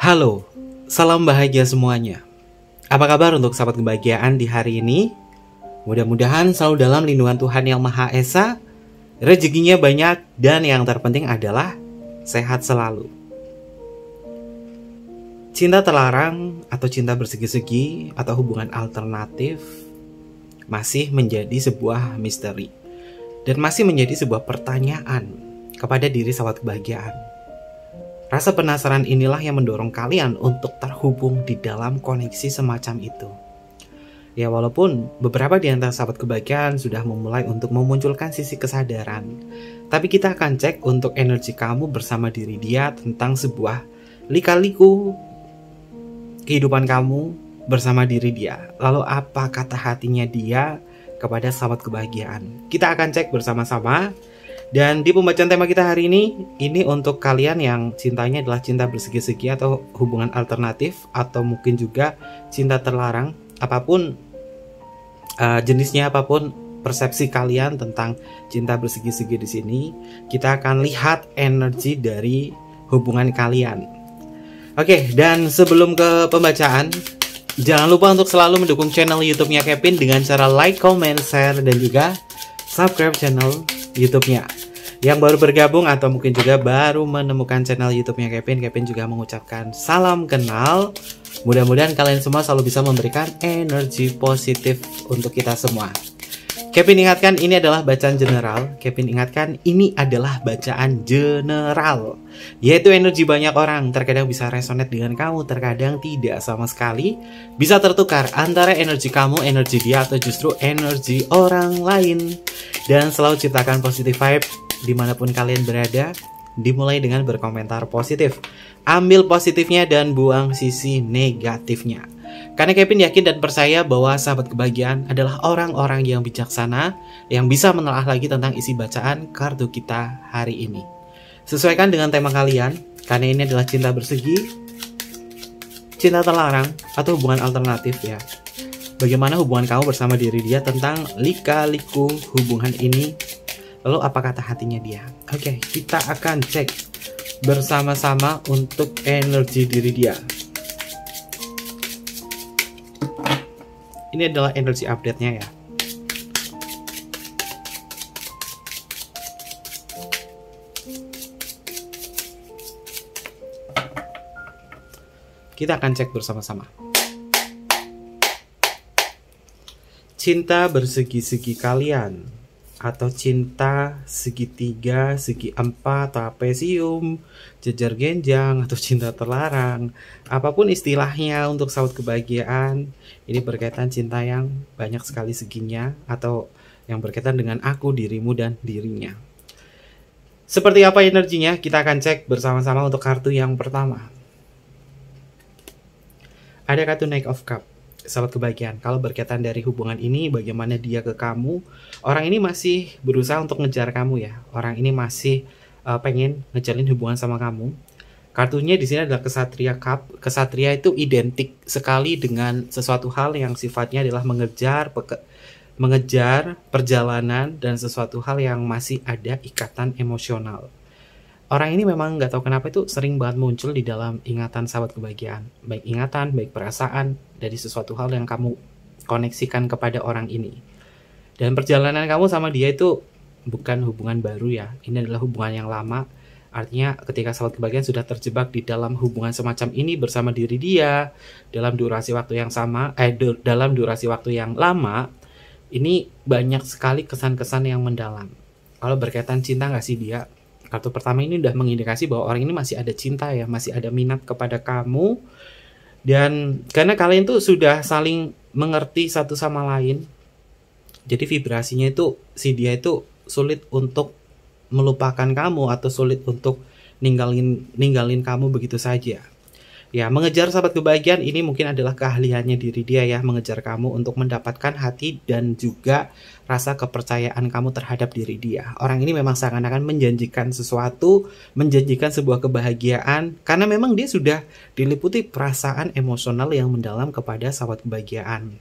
Halo, salam bahagia semuanya. Apa kabar untuk sahabat kebahagiaan di hari ini? Mudah-mudahan selalu dalam lindungan Tuhan Yang Maha Esa, rezekinya banyak, dan yang terpenting adalah sehat selalu. Cinta terlarang atau cinta bersegi-segi atau hubungan alternatif masih menjadi sebuah misteri dan masih menjadi sebuah pertanyaan kepada diri sahabat kebahagiaan. Rasa penasaran inilah yang mendorong kalian untuk terhubung di dalam koneksi semacam itu. Ya, walaupun beberapa di antara sahabat kebahagiaan sudah memulai untuk memunculkan sisi kesadaran, tapi kita akan cek untuk energi kamu bersama diri dia tentang sebuah lika-liku kehidupan kamu bersama diri dia. Lalu apa kata hatinya dia kepada sahabat kebahagiaan? Kita akan cek bersama-sama. Dan di pembacaan tema kita hari ini untuk kalian yang cintanya adalah cinta bersegi-segi atau hubungan alternatif, atau mungkin juga cinta terlarang, apapun jenisnya, apapun persepsi kalian tentang cinta bersegi-segi di sini, kita akan lihat energi dari hubungan kalian. Oke, dan sebelum ke pembacaan, jangan lupa untuk selalu mendukung channel YouTube-nya Kevin dengan cara like, comment, share, dan juga subscribe channel YouTube-nya. Yang baru bergabung atau mungkin juga baru menemukan channel YouTube-nya Kevin juga mengucapkan salam kenal. Mudah-mudahan kalian semua selalu bisa memberikan energi positif untuk kita semua. Kevin ingatkan ini adalah bacaan general. Kevin ingatkan ini adalah bacaan general, yaitu energi banyak orang terkadang bisa resonate dengan kamu, terkadang tidak sama sekali. Bisa tertukar antara energi kamu, energi dia, atau justru energi orang lain. Dan selalu ciptakan positive vibe dimanapun kalian berada. Dimulai dengan berkomentar positif. Ambil positifnya dan buang sisi negatifnya. Karena Kevin yakin dan percaya bahwa sahabat kebahagiaan adalah orang-orang yang bijaksana, yang bisa menelaah lagi tentang isi bacaan kartu kita hari ini. Sesuaikan dengan tema kalian, karena ini adalah cinta bersegi, cinta terlarang, atau hubungan alternatif ya. Bagaimana hubungan kamu bersama diri dia tentang lika-liku hubungan ini. Lalu apa kata hatinya dia? Oke, kita akan cek bersama-sama untuk energi diri dia. Ini adalah energi update-nya ya. Kita akan cek bersama-sama. Cinta bersegi-segi kalian, atau cinta segitiga, segi empat, trapesium, jejer genjang, atau cinta terlarang, apapun istilahnya untuk sahabat kebahagiaan, ini berkaitan cinta yang banyak sekali seginya, atau yang berkaitan dengan aku, dirimu, dan dirinya. Seperti apa energinya? Kita akan cek bersama-sama untuk kartu yang pertama. Ada kartu Knight of Cup. Sahabat kebahagiaan, kalau berkaitan dari hubungan ini, bagaimana dia ke kamu, orang ini masih berusaha untuk ngejar kamu ya. Orang ini masih pengen ngejalin hubungan sama kamu. Kartunya di sini adalah Kesatria Cup. Kesatria itu identik sekali dengan sesuatu hal yang sifatnya adalah mengejar perjalanan dan sesuatu hal yang masih ada ikatan emosional. Orang ini memang nggak tahu kenapa itu sering banget muncul di dalam ingatan sahabat kebahagiaan. Baik ingatan, baik perasaan dari sesuatu hal yang kamu koneksikan kepada orang ini. Dan perjalanan kamu sama dia itu bukan hubungan baru ya. Ini adalah hubungan yang lama. Artinya ketika sahabat kebahagiaan sudah terjebak di dalam hubungan semacam ini bersama diri dia dalam durasi waktu yang sama, dalam durasi waktu yang lama, ini banyak sekali kesan-kesan yang mendalam. Kalau berkaitan cinta nggak sih dia? Kartu pertama ini udah mengindikasi bahwa orang ini masih ada cinta ya, masih ada minat kepada kamu. Dan karena kalian tuh sudah saling mengerti satu sama lain, jadi vibrasinya itu si dia itu sulit untuk melupakan kamu atau sulit untuk ninggalin kamu begitu saja. Ya, mengejar sahabat kebahagiaan ini mungkin adalah keahliannya diri dia ya, mengejar kamu untuk mendapatkan hati dan juga rasa kepercayaan kamu terhadap diri dia. Orang ini memang seakan-akan menjanjikan sesuatu, menjanjikan sebuah kebahagiaan, karena memang dia sudah diliputi perasaan emosional yang mendalam kepada sahabat kebahagiaan.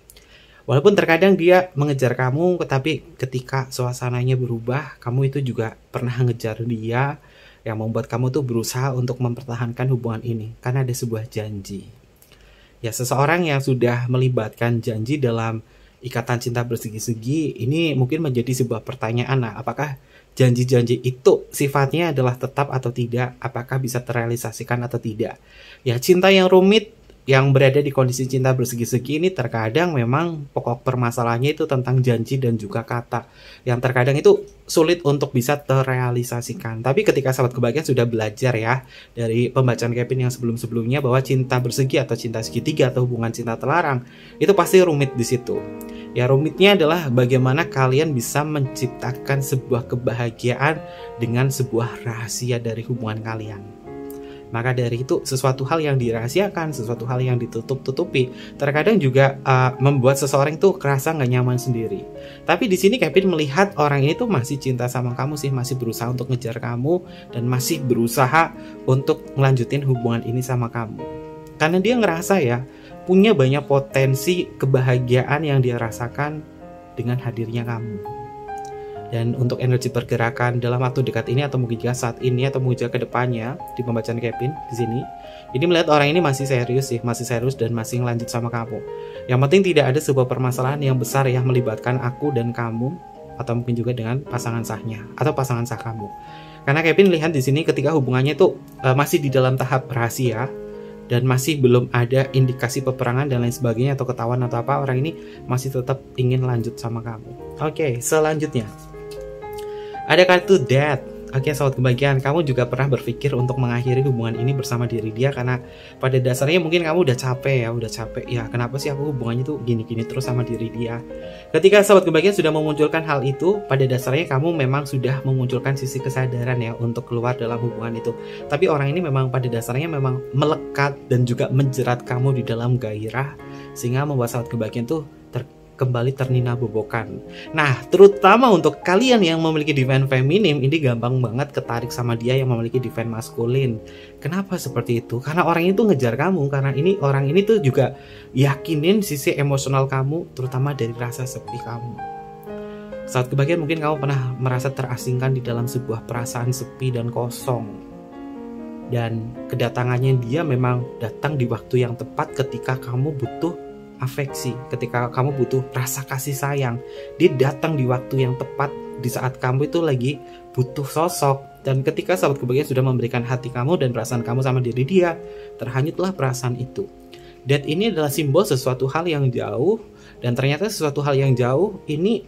Walaupun terkadang dia mengejar kamu, tetapi ketika suasananya berubah, kamu itu juga pernah ngejar dia, yang membuat kamu tuh berusaha untuk mempertahankan hubungan ini karena ada sebuah janji. Ya, seseorang yang sudah melibatkan janji dalam ikatan cinta bersegi-segi ini mungkin menjadi sebuah pertanyaan. Nah, apakah janji-janji itu sifatnya adalah tetap atau tidak? Apakah bisa terrealisasikan atau tidak? Ya, cinta yang rumit yang berada di kondisi cinta bersegi-segi ini terkadang memang pokok permasalahannya itu tentang janji dan juga kata yang terkadang itu sulit untuk bisa terrealisasikan. Tapi ketika sahabat kebahagiaan sudah belajar ya dari pembacaan Kevin yang sebelum-sebelumnya bahwa cinta bersegi atau cinta segitiga atau hubungan cinta terlarang itu pasti rumit di situ. Ya, rumitnya adalah bagaimana kalian bisa menciptakan sebuah kebahagiaan dengan sebuah rahasia dari hubungan kalian. Maka dari itu sesuatu hal yang dirahasiakan, sesuatu hal yang ditutup-tutupi terkadang juga membuat seseorang itu kerasa nggak nyaman sendiri. Tapi di sini Kevin melihat orang ini tuh masih cinta sama kamu sih, masih berusaha untuk ngejar kamu dan masih berusaha untuk melanjutin hubungan ini sama kamu. Karena dia ngerasa ya punya banyak potensi kebahagiaan yang dia rasakan dengan hadirnya kamu. Dan untuk energi pergerakan dalam waktu dekat ini atau mungkin juga saat ini atau mungkin juga ke depannya di pembacaan Kevin di sini, ini melihat orang ini masih serius sih, masih serius dan masih lanjut sama kamu. Yang penting tidak ada sebuah permasalahan yang besar yang melibatkan aku dan kamu atau mungkin juga dengan pasangan sahnya atau pasangan sah kamu. Karena Kevin lihat di sini ketika hubungannya itu masih di dalam tahap rahasia dan masih belum ada indikasi peperangan dan lain sebagainya atau ketahuan atau apa, orang ini masih tetap ingin lanjut sama kamu. Oke, selanjutnya ada kartu Death. Oke, sahabat kebahagiaan, kamu juga pernah berpikir untuk mengakhiri hubungan ini bersama diri dia karena pada dasarnya mungkin kamu udah capek ya, kenapa sih aku hubungannya tuh gini-gini terus sama diri dia. Ketika sahabat kebahagiaan sudah memunculkan hal itu, pada dasarnya kamu memang sudah memunculkan sisi kesadaran ya untuk keluar dalam hubungan itu. Tapi orang ini memang pada dasarnya memang melekat dan juga menjerat kamu di dalam gairah sehingga membuat sahabat kebahagiaan tuh kembali ternina bobokan. Nah, terutama untuk kalian yang memiliki divine feminim, ini gampang banget ketarik sama dia yang memiliki divine maskulin. Kenapa seperti itu? Karena orang itu ngejar kamu, karena orang ini tuh juga yakinin sisi emosional kamu, terutama dari rasa sepi kamu. Saat kebahagiaan mungkin kamu pernah merasa terasingkan di dalam sebuah perasaan sepi dan kosong. Dan kedatangannya dia memang datang di waktu yang tepat ketika kamu butuh afeksi, ketika kamu butuh rasa kasih sayang. Dia datang di waktu yang tepat di saat kamu itu lagi butuh sosok. Dan ketika sahabat kebahagiaan sudah memberikan hati kamu dan perasaan kamu sama diri dia, terhanyutlah perasaan itu. Death ini adalah simbol sesuatu hal yang jauh, dan ternyata sesuatu hal yang jauh ini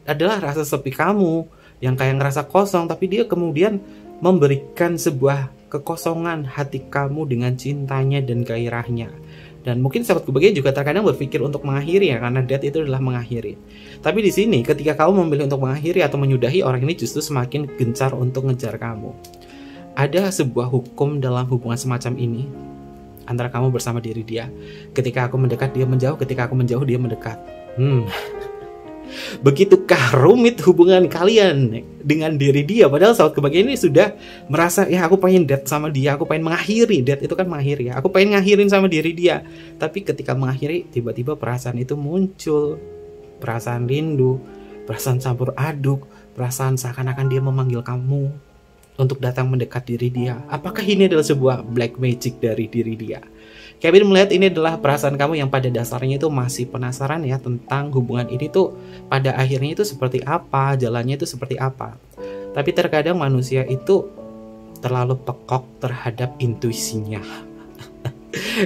adalah rasa sepi kamu yang kayak ngerasa kosong, tapi dia kemudian memberikan sebuah kekosongan hati kamu dengan cintanya dan gairahnya. Dan mungkin sahabat kebahagiaan juga terkadang berpikir untuk mengakhiri ya, karena death itu adalah mengakhiri. Tapi di sini ketika kamu memilih untuk mengakhiri atau menyudahi, orang ini justru semakin gencar untuk ngejar kamu. Ada sebuah hukum dalam hubungan semacam ini antara kamu bersama diri dia. Ketika aku mendekat dia menjauh, ketika aku menjauh dia mendekat. Begitukah rumit hubungan kalian dengan diri dia? Padahal sahabat kebahagiaan ini sudah merasa ya aku pengen date sama dia, aku pengen mengakhiri. Date itu kan mengakhiri ya, aku pengen ngakhirin sama diri dia. Tapi ketika mengakhiri tiba-tiba perasaan itu muncul, perasaan rindu, perasaan campur aduk, perasaan seakan-akan dia memanggil kamu untuk datang mendekat diri dia. Apakah ini adalah sebuah black magic dari diri dia? Kevin melihat ini adalah perasaan kamu yang pada dasarnya itu masih penasaran ya tentang hubungan ini tuh pada akhirnya itu seperti apa, jalannya itu seperti apa. Tapi terkadang manusia itu terlalu pekok terhadap intuisinya.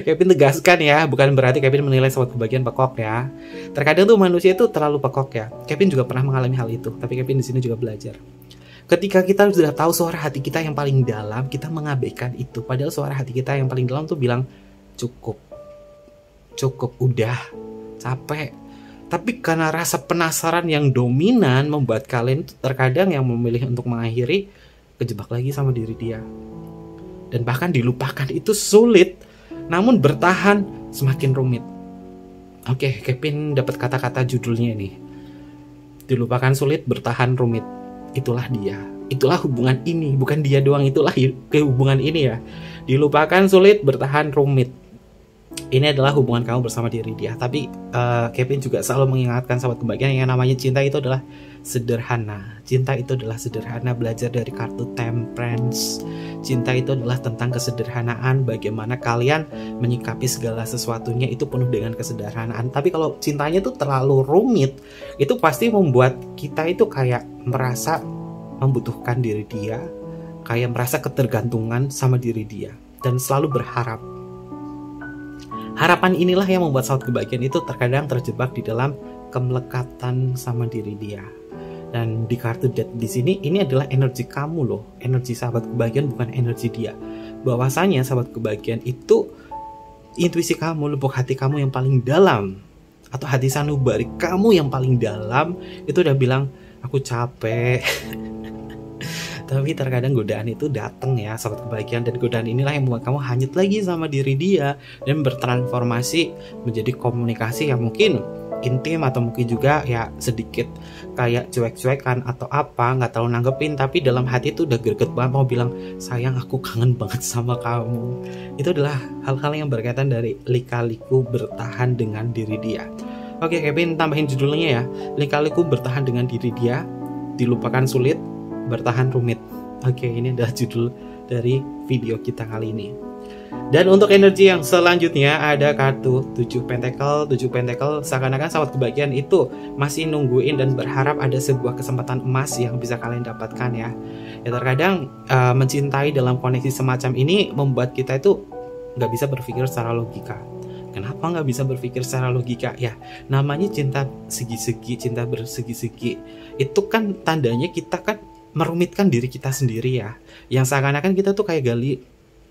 Kevin tegaskan ya, bukan berarti Kevin menilai sahabat kebahagiaan pekok ya. Terkadang tuh manusia itu terlalu pekok ya. Kevin juga pernah mengalami hal itu, tapi Kevin di sini juga belajar. Ketika kita sudah tahu suara hati kita yang paling dalam, kita mengabaikan itu. Padahal suara hati kita yang paling dalam tuh bilang cukup, udah, capek. Tapi karena rasa penasaran yang dominan membuat kalian terkadang yang memilih untuk mengakhiri kejebak lagi sama diri dia. Dan bahkan dilupakan itu sulit, namun bertahan semakin rumit. Oke, Kevin dapat kata-kata judulnya nih. Dilupakan sulit, bertahan rumit. Itulah dia. Itulah hubungan ini, bukan dia doang, itulah hubungan ini ya. Dilupakan sulit, bertahan rumit. ini adalah hubungan kamu bersama diri dia. Tapi Kevin juga selalu mengingatkan sahabat kebahagiaan yang namanya cinta itu adalah sederhana. Cinta itu adalah sederhana, belajar dari kartu Temperance. Cinta itu adalah tentang kesederhanaan, bagaimana kalian menyikapi segala sesuatunya itu penuh dengan kesederhanaan. Tapi kalau cintanya itu terlalu rumit, itu pasti membuat kita itu kayak merasa membutuhkan diri dia, kayak merasa ketergantungan sama diri dia, dan selalu berharap. Harapan inilah yang membuat sahabat kebahagiaan itu terkadang terjebak di dalam kemelekatan sama diri dia. Dan di kartu Death di sini, ini adalah energi kamu loh, energi sahabat kebahagiaan, bukan energi dia. Bahwasanya sahabat kebahagiaan itu intuisi kamu, lubuk hati kamu yang paling dalam, atau hati sanubari kamu yang paling dalam itu udah bilang, aku capek. Tapi terkadang godaan itu datang ya sahabat kebahagiaan, dan godaan inilah yang membuat kamu hanyut lagi sama diri dia dan bertransformasi menjadi komunikasi yang mungkin intim, atau mungkin juga ya sedikit kayak cuek-cuekan atau apa, nggak terlalu nanggepin, tapi dalam hati itu udah greget banget mau bilang, sayang aku kangen banget sama kamu. Itu adalah hal-hal yang berkaitan dari lika-liku bertahan dengan diri dia. Oke, Kevin tambahin judulnya ya, lika-liku bertahan dengan diri dia, dilupakan sulit, bertahan rumit. Oke, ini adalah judul dari video kita kali ini. Dan untuk energi yang selanjutnya ada kartu 7 pentacle. 7 pentacle seakan-akan sahabat kebahagiaan itu masih nungguin dan berharap ada sebuah kesempatan emas yang bisa kalian dapatkan ya. Ya terkadang mencintai dalam koneksi semacam ini membuat kita itu nggak bisa berpikir secara logika. Kenapa nggak bisa berpikir secara logika? Ya, namanya cinta segi-segi, cinta bersegi-segi. Itu kan tandanya kita kan merumitkan diri kita sendiri ya. Yang seakan-akan kita tuh kayak gali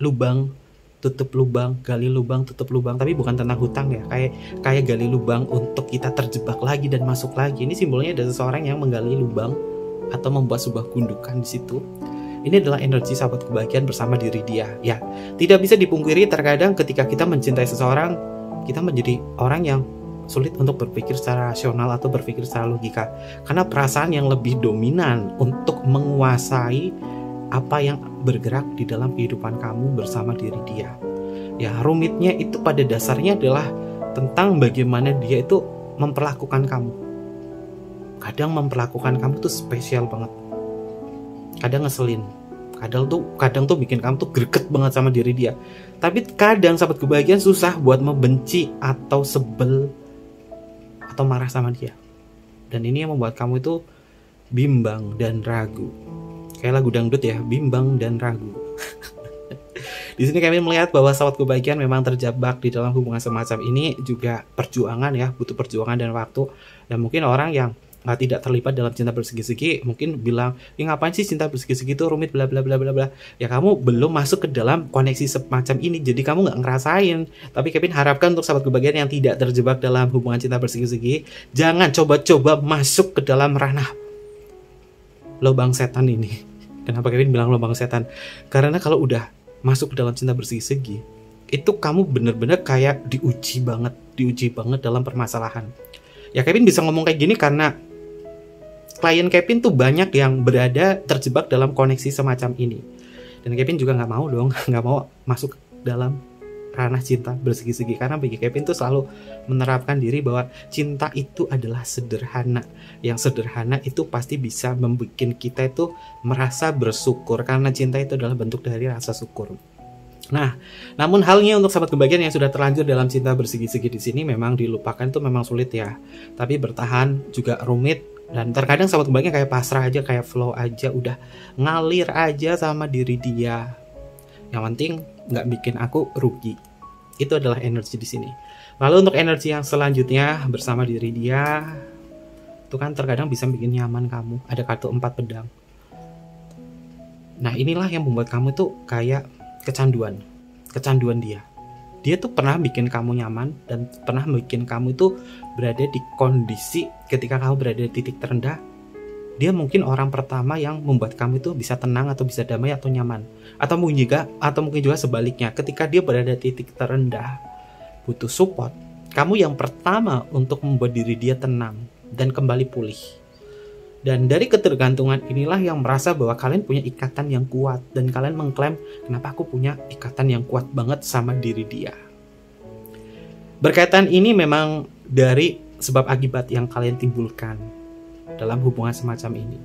lubang, tutup lubang, gali lubang, tutup lubang. Tapi bukan tentang hutang ya. Kayak gali lubang untuk kita terjebak lagi dan masuk lagi. Ini simbolnya ada seseorang yang menggali lubang atau membuat sebuah gundukan di situ. Ini adalah energi sahabat kebahagiaan bersama diri dia. Ya, tidak bisa dipungkiri terkadang ketika kita mencintai seseorang, kita menjadi orang yang sulit untuk berpikir secara rasional atau berpikir secara logika, karena perasaan yang lebih dominan untuk menguasai apa yang bergerak di dalam kehidupan kamu bersama diri dia. Ya, rumitnya itu pada dasarnya adalah tentang bagaimana dia itu memperlakukan kamu. Kadang memperlakukan kamu tuh spesial banget, kadang ngeselin, kadang tuh bikin kamu tuh greget banget sama diri dia. Tapi kadang sahabat kebahagiaan susah buat membenci atau sebel atau marah sama dia. Dan ini yang membuat kamu itu bimbang dan ragu. Kayak lagu dangdut ya, bimbang dan ragu. Di sini kami melihat bahwa sahabat kebahagiaan memang terjebak di dalam hubungan semacam ini juga perjuangan ya, butuh perjuangan dan waktu. Dan mungkin orang yang tidak terlibat dalam cinta bersegi-segi mungkin bilang, ya ngapain sih cinta bersegi-segi itu rumit bla bla bla bla bla. Ya kamu belum masuk ke dalam koneksi semacam ini, jadi kamu nggak ngerasain. Tapi Kevin harapkan untuk sahabat kebahagiaan yang tidak terjebak dalam hubungan cinta bersegi-segi, jangan coba-coba masuk ke dalam ranah lubang setan ini. Kenapa Kevin bilang lubang setan? Karena kalau udah masuk ke dalam cinta bersegi-segi, itu kamu bener-bener kayak diuji banget dalam permasalahan. Ya Kevin bisa ngomong kayak gini karena klien Kevin tuh banyak yang berada terjebak dalam koneksi semacam ini. Dan Kevin juga nggak mau dong, nggak mau masuk dalam ranah cinta bersegi-segi. Karena bagi Kevin tuh selalu menerapkan diri bahwa cinta itu adalah sederhana. Yang sederhana itu pasti bisa membuat kita itu merasa bersyukur. Karena cinta itu adalah bentuk dari rasa syukur. Nah, namun halnya untuk sahabat kebahagiaan yang sudah terlanjur dalam cinta bersegi-segi di sini memang dilupakan itu memang sulit ya. Tapi bertahan juga rumit. Dan terkadang sahabat kebahagiaan kayak pasrah aja, kayak flow aja, udah ngalir aja sama diri dia. Yang penting nggak bikin aku rugi. Itu adalah energi di sini. Lalu untuk energi yang selanjutnya bersama diri dia, itu kan terkadang bisa bikin nyaman kamu. Ada kartu 4 pedang. Nah inilah yang membuat kamu tuh kayak kecanduan dia. Dia tuh pernah bikin kamu nyaman dan pernah bikin kamu itu berada di kondisi ketika kamu berada di titik terendah. Dia mungkin orang pertama yang membuat kamu itu bisa tenang atau bisa damai atau nyaman. Atau mungkin juga sebaliknya, ketika dia berada di titik terendah, butuh support, kamu yang pertama untuk membuat diri dia tenang dan kembali pulih. Dan dari ketergantungan inilah yang merasa bahwa kalian punya ikatan yang kuat. Dan kalian mengklaim, kenapa aku punya ikatan yang kuat banget sama diri dia. Berkaitan ini memang dari sebab akibat yang kalian timbulkan dalam hubungan semacam ini.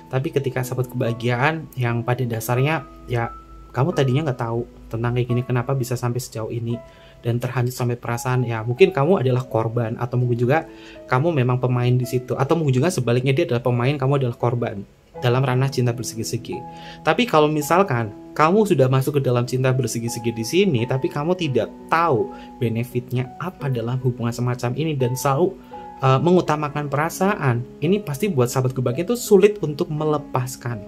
Tapi ketika sahabat kebahagiaan yang pada dasarnya ya kamu tadinya nggak tahu tentang kayak gini, kenapa bisa sampai sejauh ini dan terhanyut sampai perasaan, ya mungkin kamu adalah korban, atau mungkin juga kamu memang pemain di situ, atau mungkin juga sebaliknya dia adalah pemain, kamu adalah korban dalam ranah cinta bersegi-segi. Tapi kalau misalkan kamu sudah masuk ke dalam cinta bersegi-segi di sini, tapi kamu tidak tahu benefitnya apa dalam hubungan semacam ini dan selalu mengutamakan perasaan, ini pasti buat sahabat kebahagiaan itu sulit untuk melepaskan.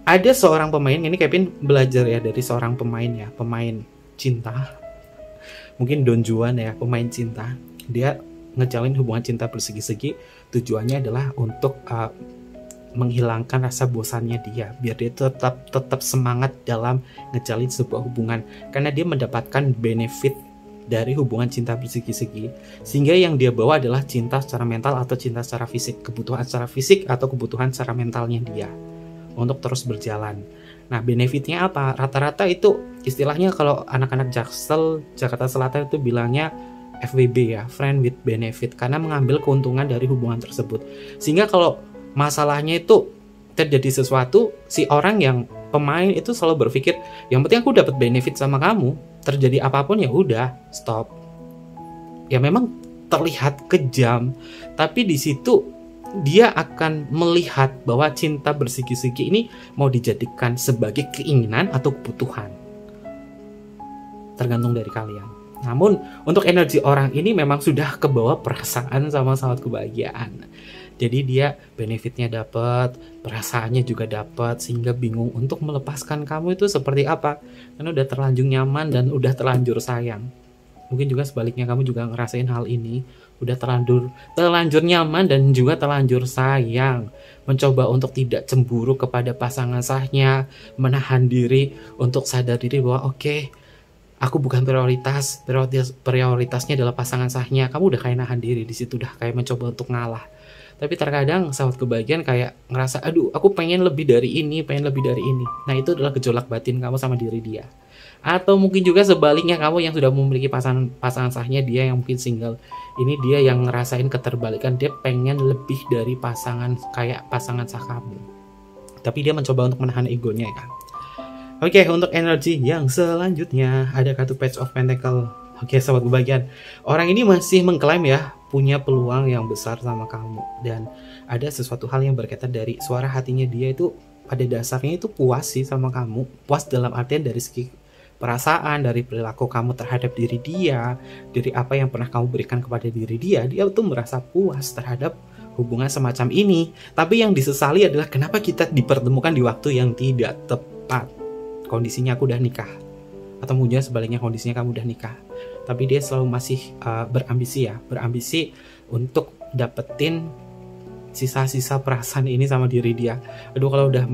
Ada seorang pemain, ini Kevin belajar ya dari seorang pemain ya, pemain cinta. Mungkin Don Juan ya, pemain cinta. Dia ngejalin hubungan cinta bersegi-segi, tujuannya adalah untuk menghilangkan rasa bosannya dia, biar dia tetap semangat dalam ngejalin sebuah hubungan, karena dia mendapatkan benefit dari hubungan cinta bersegi-segi, sehingga yang dia bawa adalah cinta secara mental atau cinta secara fisik, kebutuhan secara fisik atau kebutuhan secara mentalnya dia untuk terus berjalan. Nah, benefitnya apa? Rata-rata itu istilahnya kalau anak-anak Jaksel, Jakarta Selatan itu bilangnya FWB ya, friend with benefit, karena mengambil keuntungan dari hubungan tersebut. Sehingga kalau masalahnya itu terjadi sesuatu, si orang yang pemain itu selalu berpikir, yang penting aku dapat benefit sama kamu, terjadi apapun ya udah, stop. Ya memang terlihat kejam, tapi di situ dia akan melihat bahwa cinta bersegi-segi ini mau dijadikan sebagai keinginan atau kebutuhan. Tergantung dari kalian. Namun untuk energi orang ini memang sudah kebawa perasaan sama sahabat kebahagiaan. Jadi dia benefitnya dapat, perasaannya juga dapat, sehingga bingung untuk melepaskan kamu itu seperti apa. Karena udah terlanjur nyaman dan udah terlanjur sayang. Mungkin juga sebaliknya kamu juga ngerasain hal ini, udah terlanjur nyaman dan juga terlanjur sayang, mencoba untuk tidak cemburu kepada pasangan sahnya, menahan diri untuk sadar diri bahwa oke, aku bukan prioritasnya adalah pasangan sahnya. Kamu udah kayak nahan diri di situ, udah kayak mencoba untuk ngalah. Tapi terkadang sahabat kebahagiaan kayak ngerasa, aduh aku pengen lebih dari ini, pengen lebih dari ini. Nah itu adalah gejolak batin kamu sama diri dia. Atau mungkin juga sebaliknya, kamu yang sudah memiliki pasangan sahnya, dia yang mungkin single. Ini dia yang ngerasain keterbalikan, dia pengen lebih dari pasangan kayak pasangan sah kamu. Tapi dia mencoba untuk menahan egonya ya. Oke, untuk energi yang selanjutnya ada kartu Page of Pentacle. Oke, sahabat kebahagiaan. Orang ini masih mengklaim ya, punya peluang yang besar sama kamu. Dan ada sesuatu hal yang berkaitan dari suara hatinya dia itu pada dasarnya itu puas sih sama kamu. Puas dalam artian dari segi perasaan, dari perilaku kamu terhadap diri dia, dari apa yang pernah kamu berikan kepada diri dia tuh merasa puas terhadap hubungan semacam ini. Tapi yang disesali adalah kenapa kita dipertemukan di waktu yang tidak tepat. Kondisinya aku udah nikah, atau mungkin sebaliknya kondisinya kamu udah nikah, tapi dia selalu masih berambisi untuk dapetin sisa-sisa perasaan ini sama diri dia. Aduh, kalau udah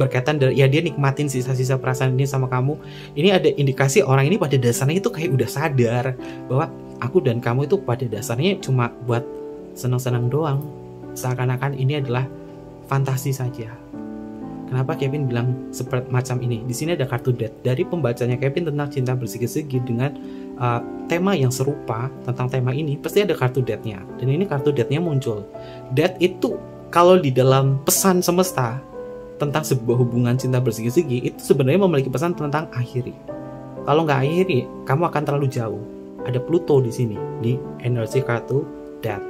berkaitan dari ya dia nikmatin sisa-sisa perasaan ini sama kamu, ini ada indikasi orang ini pada dasarnya itu kayak udah sadar bahwa aku dan kamu itu pada dasarnya cuma buat senang-senang doang, seakan-akan ini adalah fantasi saja. Kenapa Kevin bilang seperti macam ini? Di sini ada kartu Death. Dari pembacanya Kevin tentang cinta bersegi-segi dengan tema yang serupa tentang tema ini, pasti ada kartu Death-nya. Dan ini kartu Death-nya muncul. Death itu kalau di dalam pesan semesta tentang sebuah hubungan cinta bersegi-segi itu sebenarnya memiliki pesan tentang akhiri. Kalau nggak akhiri, kamu akan terlalu jauh. Ada Pluto di sini di energi kartu Death.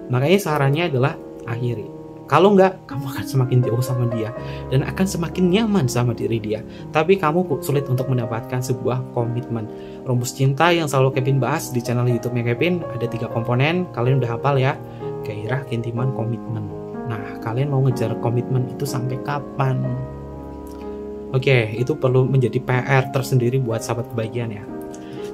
Makanya sarannya adalah akhiri. Kalau nggak, kamu akan semakin jauh sama dia dan akan semakin nyaman sama diri dia. Tapi kamu sulit untuk mendapatkan sebuah komitmen. Rumus cinta yang selalu Kevin bahas di channel YouTube-nya Kevin ada 3 komponen. Kalian udah hafal ya? Gairah, keintiman, komitmen. Nah, kalian mau ngejar komitmen itu sampai kapan? Oke, itu perlu menjadi PR tersendiri buat sahabat kebahagiaan ya.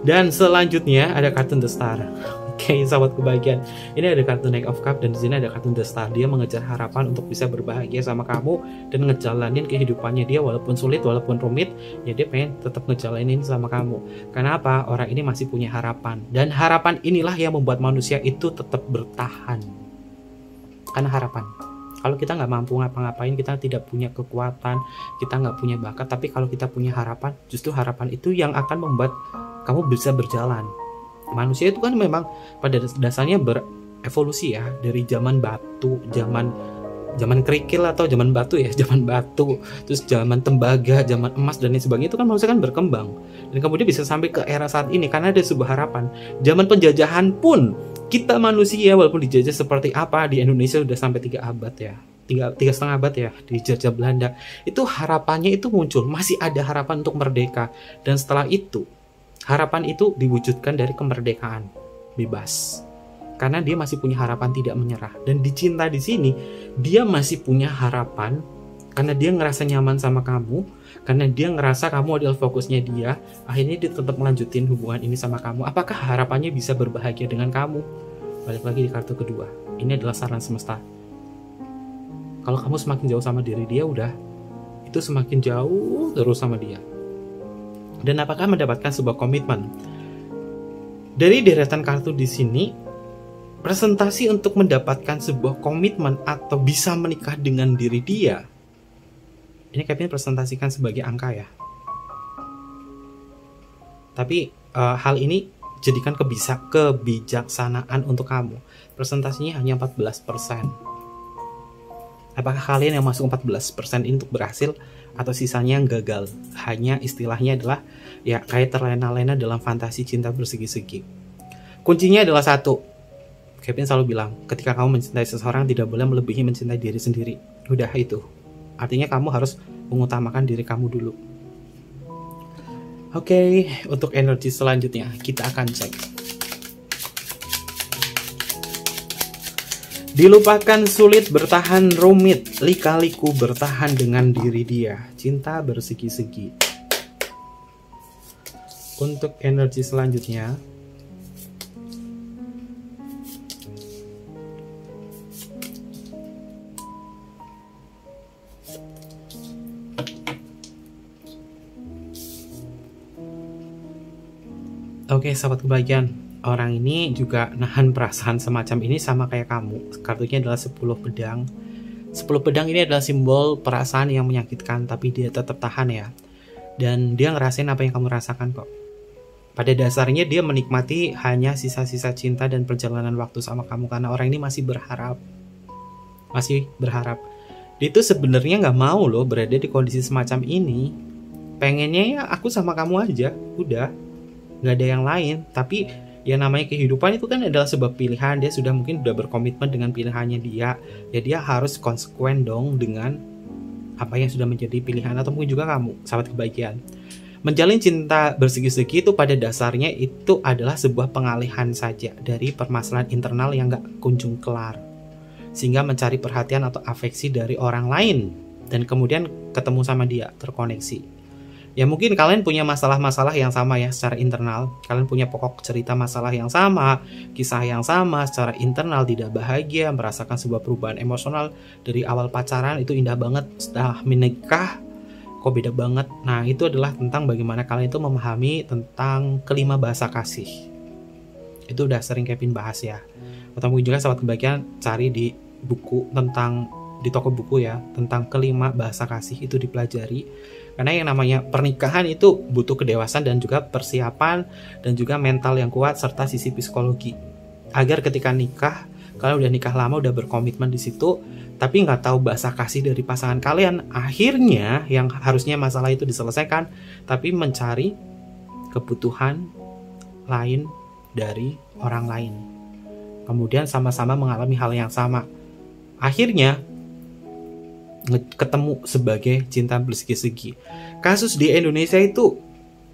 Dan selanjutnya ada kartu The Star. Oke, sahabat kebahagiaan. Ini ada kartu Knight of Cups dan di sini ada kartu The Star. Dia mengejar harapan untuk bisa berbahagia sama kamu dan ngejalanin kehidupannya dia walaupun sulit, walaupun rumit, ya dia pengen tetap ngejalanin sama kamu. Karena apa? Orang ini masih punya harapan. Dan harapan inilah yang membuat manusia itu tetap bertahan. Karena harapan. Kalau kita nggak mampu ngapa-ngapain, kita tidak punya kekuatan, kita nggak punya bakat, tapi kalau kita punya harapan, justru harapan itu yang akan membuat kamu bisa berjalan. Manusia itu kan memang pada dasarnya berevolusi ya, dari zaman batu, zaman kerikil atau zaman batu ya, zaman batu, terus zaman tembaga, zaman emas dan lain sebagainya, itu kan manusia kan berkembang dan kemudian bisa sampai ke era saat ini karena ada sebuah harapan. Zaman penjajahan pun kita manusia walaupun dijajah seperti apa, di Indonesia sudah sampai 3 abad ya, tiga setengah abad ya dijajah Belanda, itu harapannya itu muncul, masih ada harapan untuk merdeka. Dan setelah itu harapan itu diwujudkan dari kemerdekaan bebas, karena dia masih punya harapan tidak menyerah. Dan dicinta di sini dia masih punya harapan karena dia ngerasa nyaman sama kamu, karena dia ngerasa kamu adalah fokusnya dia. Akhirnya dia tetap melanjutin hubungan ini sama kamu. Apakah harapannya bisa berbahagia dengan kamu? Balik lagi di kartu kedua, ini adalah saran semesta. Kalau kamu semakin jauh sama diri dia, udah itu semakin jauh terus sama dia. Dan apakah mendapatkan sebuah komitmen? Dari deretan kartu di sini, presentasi untuk mendapatkan sebuah komitmen atau bisa menikah dengan diri dia, ini Kevin presentasikan sebagai angka ya. Tapi hal ini jadikan kebijaksanaan untuk kamu. Presentasinya hanya 14%. Apakah kalian yang masuk 14% ini untuk berhasil atau sisanya yang gagal? Hanya istilahnya adalah ya kayak terlena-lena dalam fantasi cinta bersegi-segi. Kuncinya adalah satu. Kevin selalu bilang, ketika kamu mencintai seseorang tidak boleh melebihi mencintai diri sendiri. Udah itu. Artinya kamu harus mengutamakan diri kamu dulu. Oke, untuk energi selanjutnya kita akan cek. Dilupakan sulit, bertahan rumit, lika-liku bertahan dengan diri dia. Cinta bersegi-segi. Untuk energi selanjutnya, oke, sahabat kebahagiaan. Orang ini juga nahan perasaan semacam ini sama kayak kamu. Kartunya adalah 10 pedang. 10 pedang ini adalah simbol perasaan yang menyakitkan, tapi dia tetap tahan ya. Dan dia ngerasain apa yang kamu rasakan kok. Pada dasarnya dia menikmati hanya sisa-sisa cinta dan perjalanan waktu sama kamu, karena orang ini masih berharap. Dia itu sebenarnya nggak mau loh berada di kondisi semacam ini. Pengennya ya aku sama kamu aja, udah. Nggak ada yang lain. Tapi ya namanya kehidupan itu kan adalah sebuah pilihan. Dia sudah mungkin udah berkomitmen dengan pilihannya dia. Ya dia harus konsekuen dong dengan apa yang sudah menjadi pilihan. Atau mungkin juga kamu, sahabat kebahagiaan. Menjalin cinta bersegi-segi itu pada dasarnya itu adalah sebuah pengalihan saja dari permasalahan internal yang gak kunjung kelar. Sehingga mencari perhatian atau afeksi dari orang lain. Dan kemudian ketemu sama dia, terkoneksi. Ya mungkin kalian punya masalah-masalah yang sama ya secara internal. Kalian punya pokok cerita masalah yang sama, kisah yang sama, secara internal tidak bahagia, merasakan sebuah perubahan emosional dari awal pacaran itu indah banget, setelah menikah kok beda banget. Nah itu adalah tentang bagaimana kalian itu memahami tentang kelima bahasa kasih. Itu udah sering Kevin bahas ya. Atau mungkin juga sahabat kebahagiaan cari di buku tentang, di toko buku ya, tentang kelima bahasa kasih itu dipelajari. Karena yang namanya pernikahan itu butuh kedewasaan dan juga persiapan dan juga mental yang kuat serta sisi psikologi. Agar ketika nikah, kalian udah nikah lama, udah berkomitmen di situ, tapi nggak tahu bahasa kasih dari pasangan kalian, akhirnya yang harusnya masalah itu diselesaikan, tapi mencari kebutuhan lain dari orang lain. Kemudian sama-sama mengalami hal yang sama. Akhirnya ketemu sebagai cinta bersegi-segi. Kasus di Indonesia itu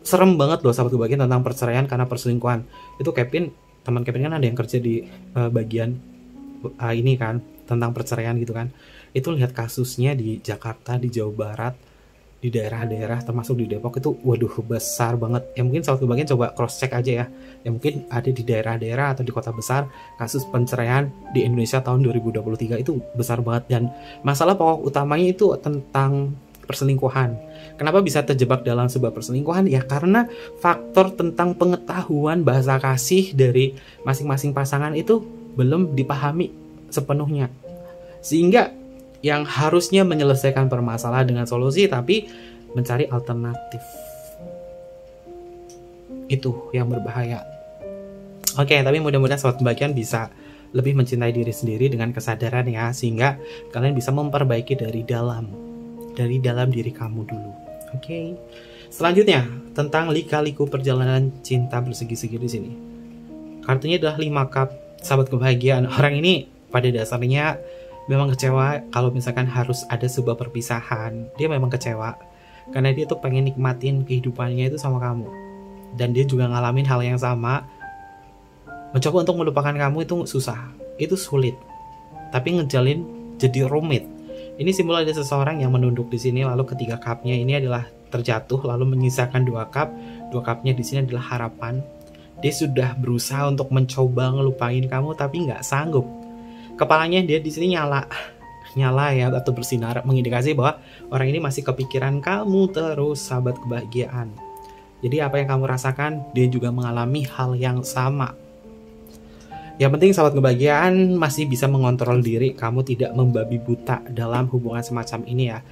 serem banget loh sahabat kebahagiaan tentang perceraian karena perselingkuhan. Itu teman Kevin kan ada yang kerja di bagian ini kan tentang perceraian gitu kan. Itu lihat kasusnya di Jakarta, di Jawa Barat, di daerah-daerah termasuk di Depok itu waduh besar banget. Ya mungkin sahabat kebahagiaan coba cross check aja ya. Ya mungkin ada di daerah-daerah atau di kota besar kasus perceraian di Indonesia tahun 2023 itu besar banget. Dan masalah pokok utamanya itu tentang perselingkuhan. Kenapa bisa terjebak dalam sebuah perselingkuhan? Ya karena faktor tentang pengetahuan bahasa kasih dari masing-masing pasangan itu belum dipahami sepenuhnya. Sehingga yang harusnya menyelesaikan permasalahan dengan solusi tapi mencari alternatif. Itu yang berbahaya. Oke, tapi mudah-mudahan sobat kebahagiaan bisa lebih mencintai diri sendiri dengan kesadaran ya, sehingga kalian bisa memperbaiki dari dalam diri kamu dulu. Oke. Selanjutnya tentang lika-liku perjalanan cinta bersegi-segi di sini. Kartunya adalah 5 cup, sahabat kebahagiaan. Orang ini pada dasarnya memang kecewa kalau misalkan harus ada sebuah perpisahan. Dia memang kecewa karena dia tuh pengen nikmatin kehidupannya itu sama kamu. Dan dia juga ngalamin hal yang sama. Mencoba untuk melupakan kamu itu susah, itu sulit. Tapi ngejalin jadi rumit. Ini simbol ada seseorang yang menunduk di sini, lalu ketiga cupnya ini adalah terjatuh, lalu menyisakan 2 cup. 2 cupnya di sini adalah harapan. Dia sudah berusaha untuk mencoba ngelupain kamu, tapi nggak sanggup. Kepalanya dia di sini nyala ya, atau bersinar, mengindikasi bahwa orang ini masih kepikiran kamu terus, sahabat kebahagiaan. Jadi apa yang kamu rasakan, dia juga mengalami hal yang sama. Yang penting sahabat kebahagiaan masih bisa mengontrol diri, kamu tidak membabi buta dalam hubungan semacam ini ya.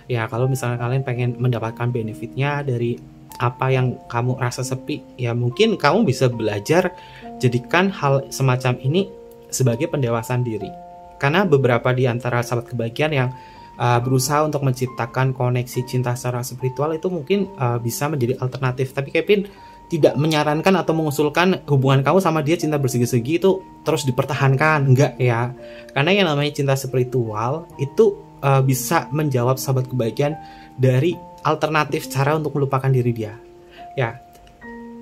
Ya kalau misalnya kalian pengen mendapatkan benefitnya dari apa yang kamu rasa sepi, ya mungkin kamu bisa belajar jadikan hal semacam ini sebagai pendewasaan diri. Karena beberapa di antara sahabat kebahagiaan yang berusaha untuk menciptakan koneksi cinta secara spiritual itu mungkin bisa menjadi alternatif. Tapi Kevin tidak menyarankan atau mengusulkan hubungan kamu sama dia cinta bersegi-segi itu terus dipertahankan, enggak ya. Karena yang namanya cinta spiritual itu bisa menjawab sahabat kebahagiaan dari alternatif cara untuk melupakan diri dia. Ya,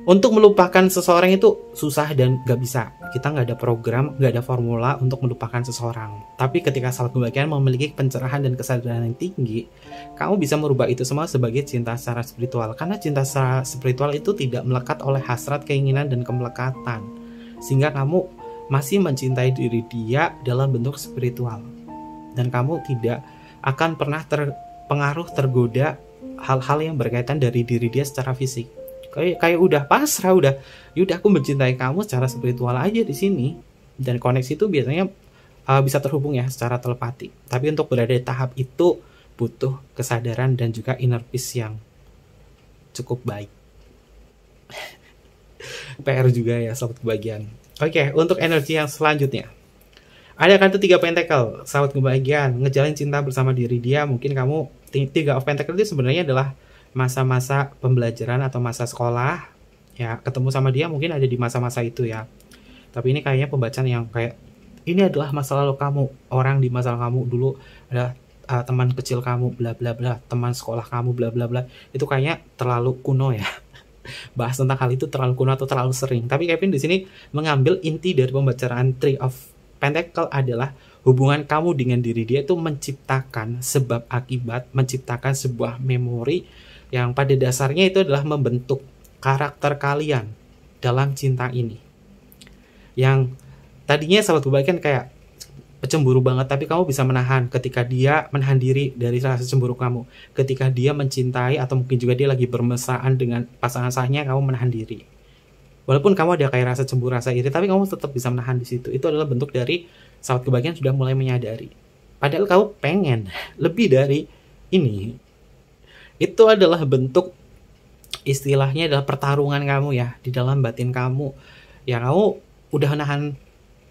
untuk melupakan seseorang itu susah dan gak bisa. Kita gak ada program, gak ada formula untuk melupakan seseorang. Tapi ketika sahabat kebahagiaan memiliki pencerahan dan kesadaran yang tinggi, kamu bisa merubah itu semua sebagai cinta secara spiritual. Karena cinta secara spiritual itu tidak melekat oleh hasrat, keinginan, dan kemelekatan. Sehingga kamu masih mencintai diri dia dalam bentuk spiritual. Dan kamu tidak akan pernah terpengaruh, tergoda hal-hal yang berkaitan dari diri dia secara fisik. Kayak udah pasrah, yaudah aku mencintai kamu secara spiritual aja di sini. Dan koneksi itu biasanya bisa terhubung ya secara telepati. Tapi untuk berada di tahap itu butuh kesadaran dan juga inner peace yang cukup baik. PR juga ya sahabat kebahagiaan. Oke, untuk energi yang selanjutnya. Ada kartu 3 pentacle, sahabat kebahagiaan, ngejalin cinta bersama diri dia. Mungkin kamu 3 of pentacle itu sebenarnya adalah masa-masa pembelajaran atau masa sekolah ya, ketemu sama dia mungkin ada di masa-masa itu ya. Tapi ini kayaknya pembacaan yang kayak ini adalah masa lalu kamu, orang di masa lalu kamu dulu ada teman kecil kamu bla bla bla, teman sekolah kamu bla bla bla. Itu kayaknya terlalu kuno ya. Bahas tentang hal itu terlalu kuno atau terlalu sering. Tapi Kevin di sini mengambil inti dari pembacaan 3 of pentacle adalah hubungan kamu dengan diri dia itu menciptakan sebab akibat, menciptakan sebuah memori yang pada dasarnya itu adalah membentuk karakter kalian dalam cinta ini. Yang tadinya sahabat kebahagiaan kayak pecemburu banget, tapi kamu bisa menahan ketika dia menahan diri dari rasa cemburu kamu. Ketika dia mencintai atau mungkin juga dia lagi bermesraan dengan pasangan sahnya, kamu menahan diri. Walaupun kamu ada kayak rasa cemburu, rasa iri, tapi kamu tetap bisa menahan di situ. Itu adalah bentuk dari sahabat kebahagiaan sudah mulai menyadari. Padahal kamu pengen lebih dari ini. Itu adalah bentuk, istilahnya adalah pertarungan kamu ya di dalam batin kamu. Ya kamu udah nahan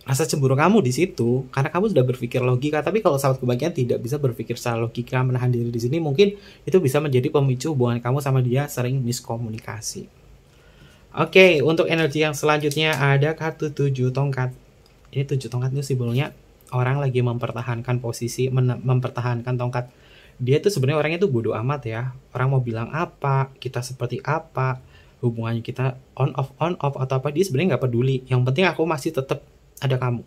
rasa cemburu kamu di situ karena kamu sudah berpikir logika. Tapi kalau sahabat kebahagiaan tidak bisa berpikir secara logika, menahan diri di sini, mungkin itu bisa menjadi pemicu hubungan kamu sama dia sering miskomunikasi. Oke, untuk energi yang selanjutnya ada kartu 7 tongkat. Ini 7 tongkat itu simbolnya orang lagi mempertahankan posisi, mempertahankan tongkat. Dia tuh sebenarnya orangnya tuh bodoh amat ya. Orang mau bilang apa, kita seperti apa, hubungannya kita on off atau apa, dia sebenarnya nggak peduli. Yang penting aku masih tetap ada kamu.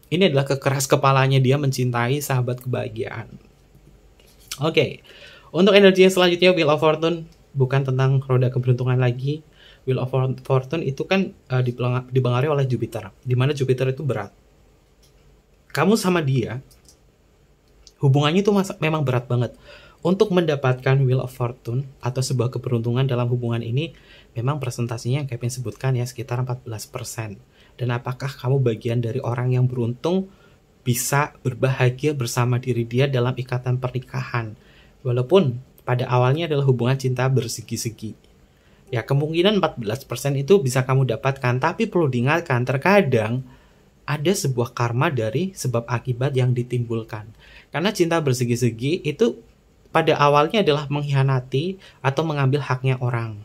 Ini adalah kekeras kepalanya dia mencintai sahabat kebahagiaan. Oke, untuk energi yang selanjutnya Wheel of Fortune, bukan tentang roda keberuntungan lagi. Wheel of Fortune itu kan dipengaruhi oleh Jupiter, di mana Jupiter itu berat. Kamu sama dia hubungannya itu memang berat banget. Untuk mendapatkan Wheel of Fortune atau sebuah keberuntungan dalam hubungan ini, memang presentasinya yang Kevin sebutkan ya sekitar 14%. Dan apakah kamu bagian dari orang yang beruntung bisa berbahagia bersama diri dia dalam ikatan pernikahan? Walaupun pada awalnya adalah hubungan cinta bersegi-segi. Ya, kemungkinan 14% itu bisa kamu dapatkan, tapi perlu diingatkan, terkadang ada sebuah karma dari sebab akibat yang ditimbulkan. Karena cinta bersegi-segi itu pada awalnya adalah mengkhianati atau mengambil haknya orang.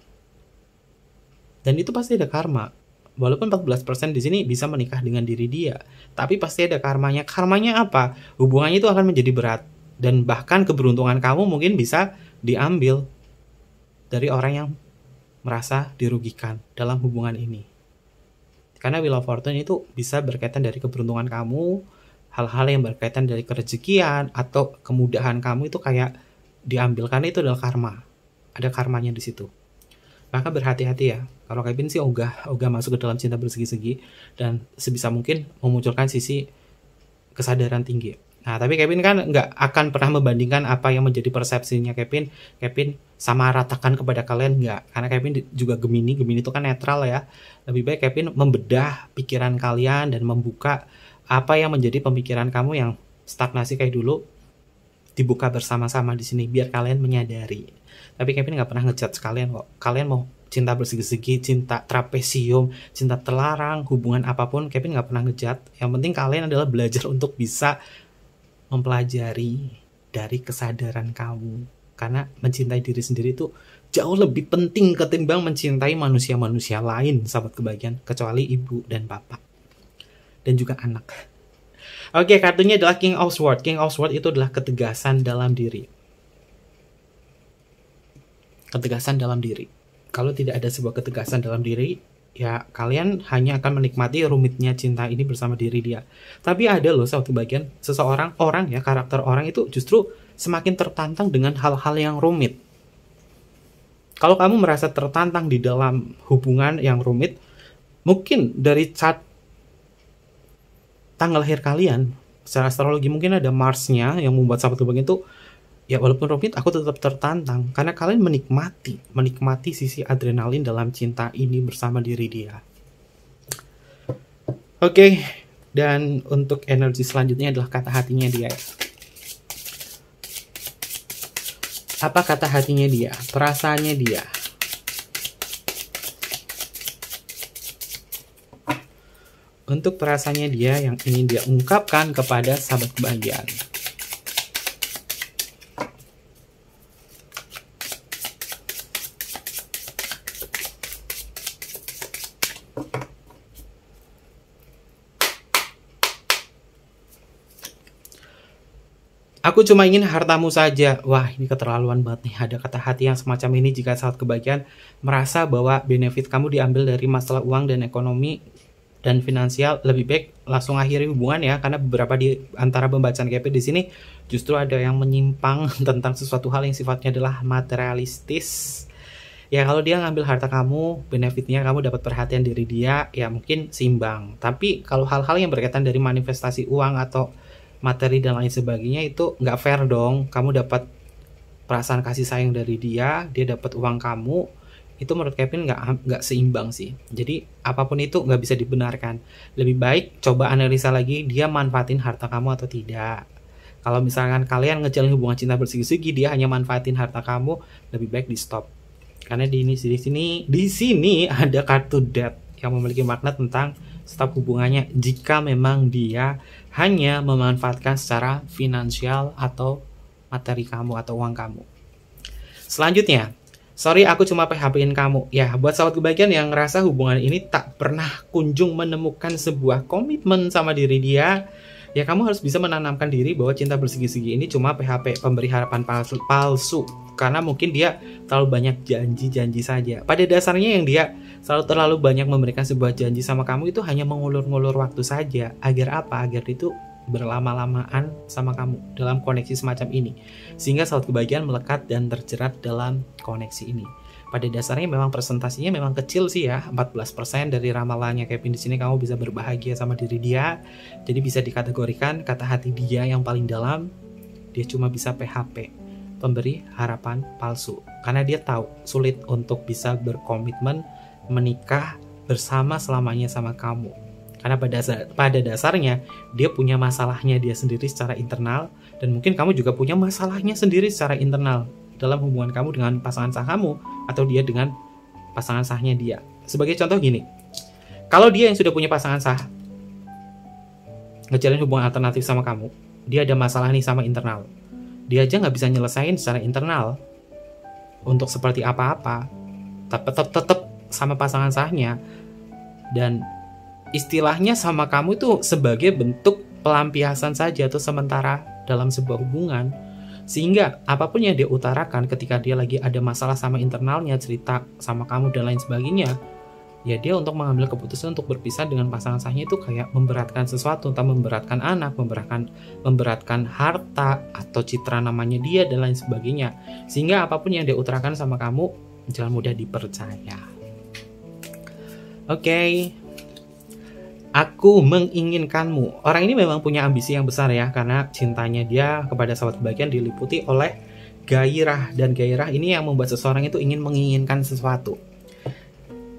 Dan itu pasti ada karma. Walaupun 14% di sini bisa menikah dengan diri dia, tapi pasti ada karmanya. Karmanya apa? Hubungannya itu akan menjadi berat. Dan bahkan keberuntungan kamu mungkin bisa diambil dari orang yang merasa dirugikan dalam hubungan ini. Karena Wheel of Fortune itu bisa berkaitan dari keberuntungan kamu, hal-hal yang berkaitan dari kerezekian atau kemudahan kamu itu kayak diambil, karena itu adalah karma. Ada karmanya di situ. Maka berhati-hati ya. Kalau Kevin sih ogah masuk ke dalam cinta bersegi-segi dan sebisa mungkin memunculkan sisi kesadaran tinggi. Nah, tapi Kevin kan nggak akan pernah membandingkan apa yang menjadi persepsinya Kevin sama ratakan kepada kalian, nggak. Karena Kevin juga Gemini itu kan netral ya. Lebih baik Kevin membedah pikiran kalian dan membuka apa yang menjadi pemikiran kamu yang stagnasi kayak dulu, dibuka bersama-sama di sini biar kalian menyadari. Tapi Kevin nggak pernah ngejudge kalian kok. Kalian mau cinta bersegi-segi, cinta trapesium, cinta terlarang, hubungan apapun, Kevin nggak pernah ngejudge. Yang penting kalian adalah belajar untuk bisa mempelajari dari kesadaran kamu. Karena mencintai diri sendiri itu jauh lebih penting ketimbang mencintai manusia-manusia lain, sahabat kebahagiaan, kecuali ibu dan bapak. Dan juga anak. Oke, kartunya adalah King of Swords. King of Swords itu adalah ketegasan dalam diri. Ketegasan dalam diri. Kalau tidak ada sebuah ketegasan dalam diri, ya kalian hanya akan menikmati rumitnya cinta ini bersama diri dia. Tapi ada loh satu bagian seseorang, orang ya, karakter orang itu justru semakin tertantang dengan hal-hal yang rumit. Kalau kamu merasa tertantang di dalam hubungan yang rumit, mungkin dari tanggal lahir kalian, secara astrologi mungkin ada Mars-nya yang membuat sahabat kebahagiaan itu, ya walaupun rumit, aku tetap tertantang. Karena kalian menikmati sisi adrenalin dalam cinta ini bersama diri dia. Oke, dan untuk energi selanjutnya adalah kata hatinya dia. Apa kata hatinya dia? Perasaannya dia. Untuk perasaannya dia yang ingin dia ungkapkan kepada sahabat kebahagiaan. Aku cuma ingin hartamu saja. Wah, ini keterlaluan banget nih. Ada kata hati yang semacam ini jika saat kebahagiaan merasa bahwa benefit kamu diambil dari masalah uang dan ekonomi dan finansial. Lebih baik langsung akhiri hubungan ya, karena beberapa di antara pembacaan KP di sini justru ada yang menyimpang tentang sesuatu hal yang sifatnya adalah materialistis. Ya kalau dia ngambil harta kamu, benefitnya kamu dapat perhatian dari dia, ya mungkin seimbang. Tapi kalau hal-hal yang berkaitan dari manifestasi uang atau materi dan lain sebagainya itu nggak fair dong. Kamu dapat perasaan kasih sayang dari dia, dia dapat uang kamu, itu menurut Kevin nggak seimbang sih. Jadi apapun itu nggak bisa dibenarkan. Lebih baik coba analisa lagi dia manfaatin harta kamu atau tidak. Kalau misalkan kalian ngejalin hubungan cinta bersegi-segi, dia hanya manfaatin harta kamu, lebih baik di stop. Karena di sini ada kartu Death yang memiliki makna tentang stop hubungannya jika memang dia hanya memanfaatkan secara finansial atau materi kamu atau uang kamu. Selanjutnya, sorry aku cuma PHP-in kamu. Ya, buat sahabat kebahagiaan yang ngerasa hubungan ini tak pernah kunjung menemukan sebuah komitmen sama diri dia, ya kamu harus bisa menanamkan diri bahwa cinta bersegi-segi ini cuma PHP, pemberi harapan palsu. Karena mungkin dia terlalu banyak janji-janji saja. Pada dasarnya yang dia terlalu banyak memberikan sebuah janji sama kamu itu hanya mengulur-ngulur waktu saja. Agar apa? Agar itu berlama-lamaan sama kamu dalam koneksi semacam ini. Sehingga sahabat kebahagiaan melekat dan terjerat dalam koneksi ini. Pada dasarnya memang presentasinya memang kecil sih ya, 14% dari ramalannya Kevin di sini kamu bisa berbahagia sama diri dia. Jadi bisa dikategorikan kata hati dia yang paling dalam, dia cuma bisa PHP, pemberi harapan palsu. Karena dia tahu sulit untuk bisa berkomitmen menikah bersama selamanya sama kamu. Karena pada dasarnya dia punya masalahnya dia sendiri secara internal, dan mungkin kamu juga punya masalahnya sendiri secara internal dalam hubungan kamu dengan pasangan sah kamu, atau dia dengan pasangan sahnya dia. Sebagai contoh gini, kalau dia yang sudah punya pasangan sah, ngejalin hubungan alternatif sama kamu, dia ada masalah nih sama internal, dia aja nggak bisa nyelesain secara internal untuk seperti apa-apa, tetap sama pasangan sahnya, dan istilahnya sama kamu itu sebagai bentuk pelampiasan saja atau sementara dalam sebuah hubungan, sehingga apapun yang dia utarakan ketika dia lagi ada masalah sama internalnya, cerita sama kamu dan lain sebagainya, ya dia untuk mengambil keputusan untuk berpisah dengan pasangan sahnya itu kayak memberatkan sesuatu, entah memberatkan anak, memberatkan harta atau citra namanya dia dan lain sebagainya, sehingga apapun yang dia utarakan sama kamu jangan mudah dipercaya. Oke. Aku menginginkanmu. Orang ini memang punya ambisi yang besar ya, karena cintanya dia kepada sahabat kebahagiaan diliputi oleh gairah, dan gairah ini yang membuat seseorang itu ingin menginginkan sesuatu.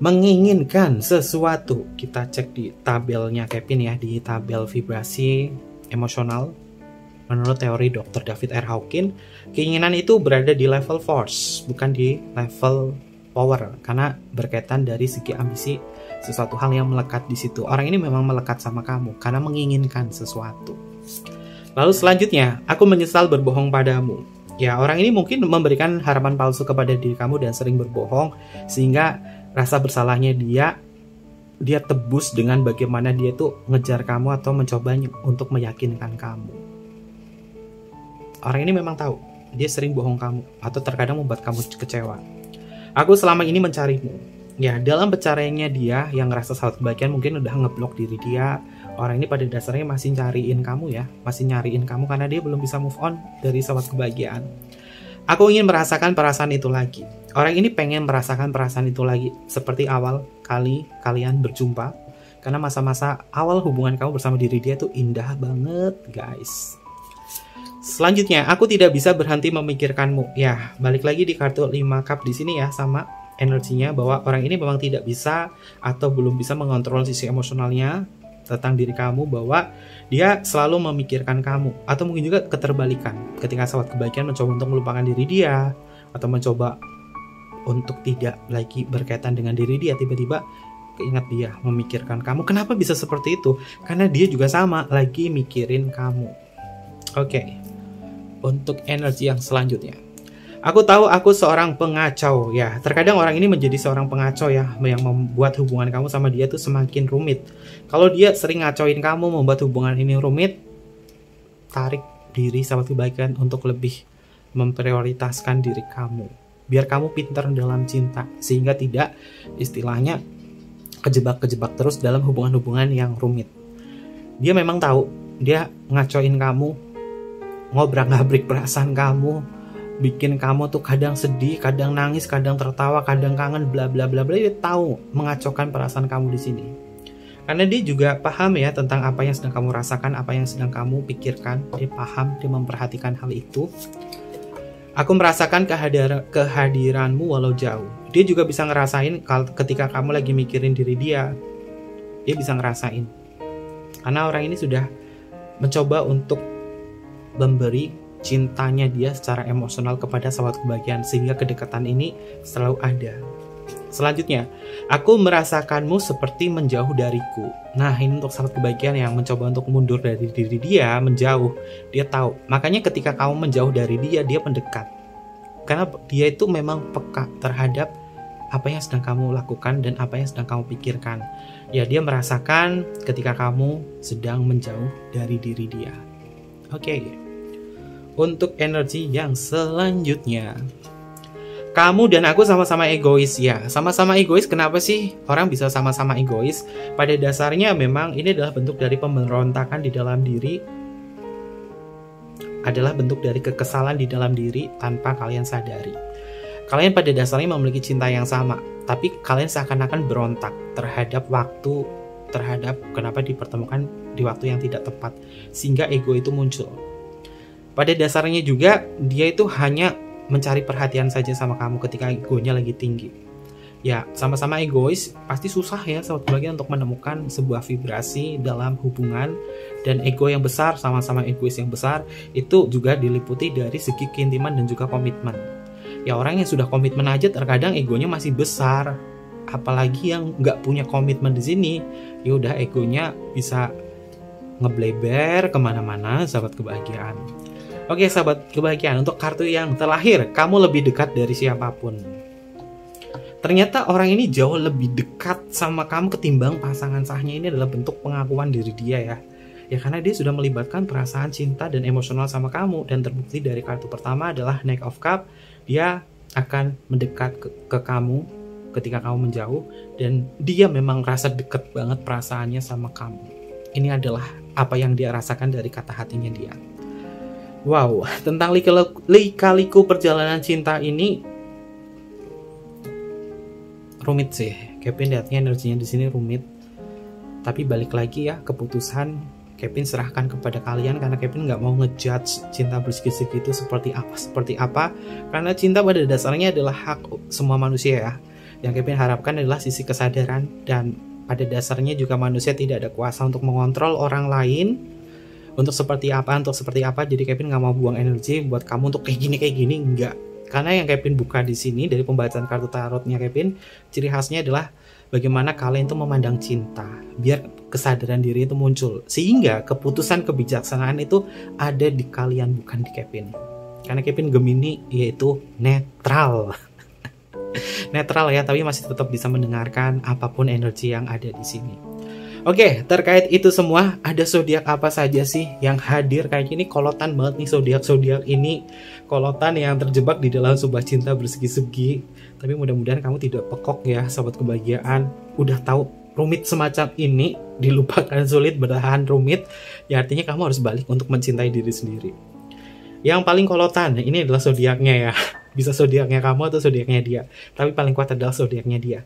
Menginginkan sesuatu. Kita cek di tabelnya Kevin ya, di tabel vibrasi emosional. Menurut teori Dr. David R. Hawkins, keinginan itu berada di level force, bukan di level power, karena berkaitan dari segi ambisi, sesuatu hal yang melekat di situ. Orang ini memang melekat sama kamu karena menginginkan sesuatu. Lalu selanjutnya, aku menyesal berbohong padamu. Ya, orang ini mungkin memberikan harapan palsu kepada diri kamu dan sering berbohong, sehingga rasa bersalahnya dia tebus dengan bagaimana dia tuh ngejar kamu atau mencoba untuk meyakinkan kamu. Orang ini memang tahu dia sering bohong kamu atau terkadang membuat kamu kecewa. Aku selama ini mencarimu. Ya, dalam pencariannya dia yang ngerasa sahabat kebahagiaan mungkin udah ngeblok diri dia. Orang ini pada dasarnya masih nyariin kamu ya, masih nyariin kamu karena dia belum bisa move on dari sahabat kebahagiaan. Aku ingin merasakan perasaan itu lagi. Orang ini pengen merasakan perasaan itu lagi seperti awal kali kalian berjumpa, karena masa-masa awal hubungan kamu bersama diri dia tuh indah banget, guys. Selanjutnya, aku tidak bisa berhenti memikirkanmu. Ya, balik lagi di kartu 5 cup di sini ya, sama energinya bahwa orang ini memang tidak bisa atau belum bisa mengontrol sisi emosionalnya tentang diri kamu, bahwa dia selalu memikirkan kamu, atau mungkin juga keterbalikan ketika sahabat kebahagiaan mencoba untuk melupakan diri dia atau mencoba untuk tidak lagi berkaitan dengan diri dia, tiba-tiba keingat dia, memikirkan kamu. Kenapa bisa seperti itu? Karena dia juga sama lagi mikirin kamu. Oke. Untuk energi yang selanjutnya, aku tahu aku seorang pengacau. Ya, terkadang orang ini menjadi seorang pengacau ya, yang membuat hubungan kamu sama dia tuh semakin rumit. Kalau dia sering ngacauin kamu, membuat hubungan ini rumit, tarik diri sahabat kebahagiaan untuk lebih memprioritaskan diri kamu, biar kamu pintar dalam cinta, sehingga tidak istilahnya kejebak-kejebak terus dalam hubungan-hubungan yang rumit. Dia memang tahu dia ngacoin kamu, ngobrak-ngabrik perasaan kamu, bikin kamu tuh kadang sedih, kadang nangis, kadang tertawa, kadang kangen, bla bla bla bla. Dia tahu mengacaukan perasaan kamu di sini. Karena dia juga paham ya tentang apa yang sedang kamu rasakan, apa yang sedang kamu pikirkan. Dia paham, dia memperhatikan hal itu. Aku merasakan kehadiranmu walau jauh. Dia juga bisa ngerasain ketika kamu lagi mikirin diri dia. Dia bisa ngerasain. Karena orang ini sudah mencoba untuk memberi cintanya dia secara emosional kepada sahabat kebahagiaan, sehingga kedekatan ini selalu ada. Selanjutnya, aku merasakanmu seperti menjauh dariku. Nah, ini untuk sahabat kebahagiaan yang mencoba untuk mundur dari diri dia, menjauh. Dia tahu. Makanya ketika kamu menjauh dari dia, dia mendekat. Karena dia itu memang peka terhadap apa yang sedang kamu lakukan dan apa yang sedang kamu pikirkan. Ya, dia merasakan ketika kamu sedang menjauh dari diri dia. Oke. Untuk energi yang selanjutnya, kamu dan aku sama-sama egois. Ya, sama-sama egois. Kenapa sih orang bisa sama-sama egois? Pada dasarnya memang ini adalah bentuk dari pemberontakan di dalam diri, adalah bentuk dari kekesalan di dalam diri tanpa kalian sadari. Kalian pada dasarnya memiliki cinta yang sama, tapi kalian seakan-akan berontak terhadap waktu, terhadap kenapa dipertemukan di waktu yang tidak tepat, sehingga ego itu muncul. Pada dasarnya juga dia itu hanya mencari perhatian saja sama kamu ketika egonya lagi tinggi. Ya, sama-sama egois, pasti susah ya sahabat kebahagiaan untuk menemukan sebuah vibrasi dalam hubungan. Dan ego yang besar, sama-sama egois yang besar, itu juga diliputi dari segi keintiman dan juga komitmen. Ya orang yang sudah komitmen aja terkadang egonya masih besar, apalagi yang nggak punya komitmen di sini. Ya udah egonya bisa ngebleber kemana-mana, sahabat kebahagiaan. Oke sahabat kebahagiaan, untuk kartu yang terakhir, kamu lebih dekat dari siapapun. Ternyata orang ini jauh lebih dekat sama kamu ketimbang pasangan sahnya. Ini adalah bentuk pengakuan diri dia ya. Ya karena dia sudah melibatkan perasaan cinta dan emosional sama kamu. Dan terbukti dari kartu pertama adalah Knight of Cup. Dia akan mendekat ke kamu ketika kamu menjauh. Dan dia memang rasa dekat banget perasaannya sama kamu. Ini adalah apa yang dia rasakan dari kata hatinya dia. Wow, tentang lika-liku perjalanan cinta ini rumit sih. Kevin lihatnya energinya di sini rumit. Tapi balik lagi ya, keputusan Kevin serahkan kepada kalian karena Kevin nggak mau ngejudge cinta bersegi-segi itu seperti apa. Karena cinta pada dasarnya adalah hak semua manusia ya. Yang Kevin harapkan adalah sisi kesadaran, dan pada dasarnya juga manusia tidak ada kuasa untuk mengontrol orang lain untuk seperti apa. Jadi Kevin nggak mau buang energi buat kamu untuk kayak gini, enggak. Karena yang Kevin buka di sini dari pembacaan kartu tarotnya Kevin, ciri khasnya adalah bagaimana kalian itu memandang cinta, biar kesadaran diri itu muncul, sehingga keputusan kebijaksanaan itu ada di kalian, bukan di Kevin. Karena Kevin Gemini yaitu netral. Netral ya, tapi masih tetap bisa mendengarkan apapun energi yang ada di sini. Oke, terkait itu semua, ada zodiak apa saja sih yang hadir kayak gini? Kolotan banget nih zodiak ini, kolotan yang terjebak di dalam sebuah cinta bersegi-segi. Tapi mudah-mudahan kamu tidak pekok ya, sahabat kebahagiaan. Udah tahu rumit semacam ini, dilupakan sulit, bertahan rumit, ya artinya kamu harus balik untuk mencintai diri sendiri. Yang paling kolotan, ini adalah zodiaknya ya. Bisa zodiaknya kamu atau zodiaknya dia, tapi paling kuat adalah zodiaknya dia.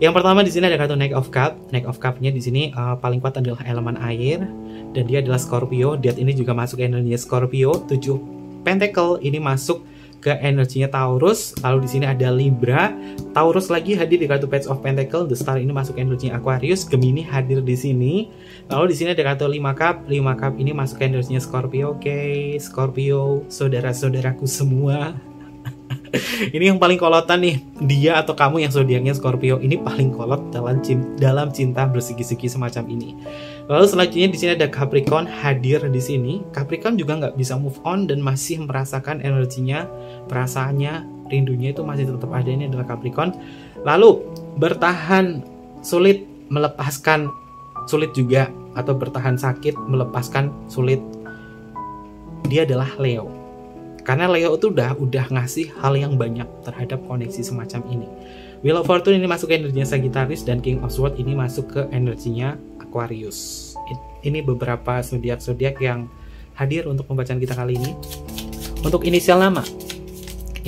Yang pertama di sini ada kartu Knight of Cup. Knight of Cup-nya di sini paling kuat adalah elemen air, dan dia adalah Scorpio. Dia ini juga masuk ke energinya Scorpio. 7 Pentacle ini masuk ke energinya Taurus. Lalu di sini ada Libra. Taurus lagi hadir di kartu Page of Pentacle. The Star ini masuk ke energinya Aquarius. Gemini hadir di sini. Lalu di sini ada kartu 5 Cup. 5 Cup ini masuk ke energinya Scorpio. Oke, Scorpio, saudara-saudaraku semua. Ini yang paling kolotan nih, dia atau kamu yang zodiaknya Scorpio ini paling kolot dalam cinta bersegi-segi semacam ini. Lalu selanjutnya di sini ada Capricorn hadir di sini. Capricorn juga nggak bisa move on dan masih merasakan energinya, perasaannya, rindunya itu masih tetap ada. Ini adalah Capricorn. Lalu bertahan sulit, melepaskan sulit juga, atau bertahan sakit, melepaskan sulit. Dia adalah Leo. Karena Leo itu udah ngasih hal yang banyak terhadap koneksi semacam ini. Wheel of Fortune ini masuk ke energinya Sagittarius, dan King of Swords ini masuk ke energinya Aquarius. Ini beberapa zodiak yang hadir untuk pembacaan kita kali ini. Untuk inisial nama.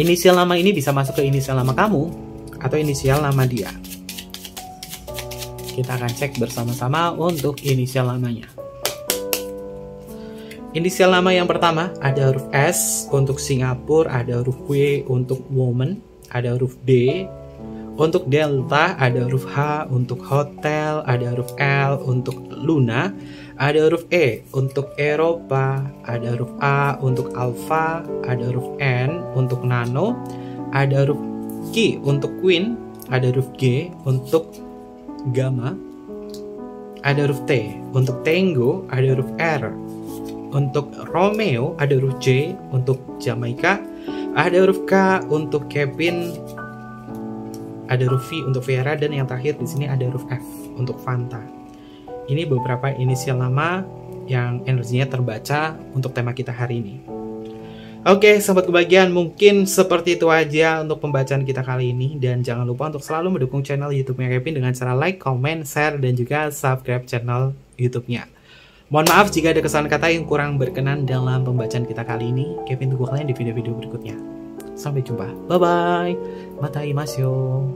Inisial nama ini bisa masuk ke inisial nama kamu atau inisial nama dia. Kita akan cek bersama-sama untuk inisial namanya. Inisial nama yang pertama ada huruf S untuk Singapura, ada huruf W untuk woman, ada huruf D untuk Delta, ada huruf H untuk hotel, ada huruf L untuk Luna, ada huruf E untuk Eropa, ada huruf A untuk Alpha, ada huruf N untuk Nano, ada huruf Q untuk Queen, ada huruf G untuk Gamma, ada huruf T untuk Tango, ada huruf R untuk Romeo, ada huruf J untuk Jamaica, ada huruf K untuk Kevin, ada huruf V untuk Vera, dan yang terakhir di sini ada huruf F untuk Fanta. Ini beberapa inisial nama yang energinya terbaca untuk tema kita hari ini. Oke, sahabat kebahagiaan, mungkin seperti itu aja untuk pembacaan kita kali ini, dan jangan lupa untuk selalu mendukung channel YouTube-nya Kevin dengan cara like, comment, share, dan juga subscribe channel YouTube-nya. Mohon maaf jika ada kesalahan kata yang kurang berkenan dalam pembacaan kita kali ini. Kevin tunggu kalian di video-video berikutnya. Sampai jumpa. Bye-bye. Matai Masyo.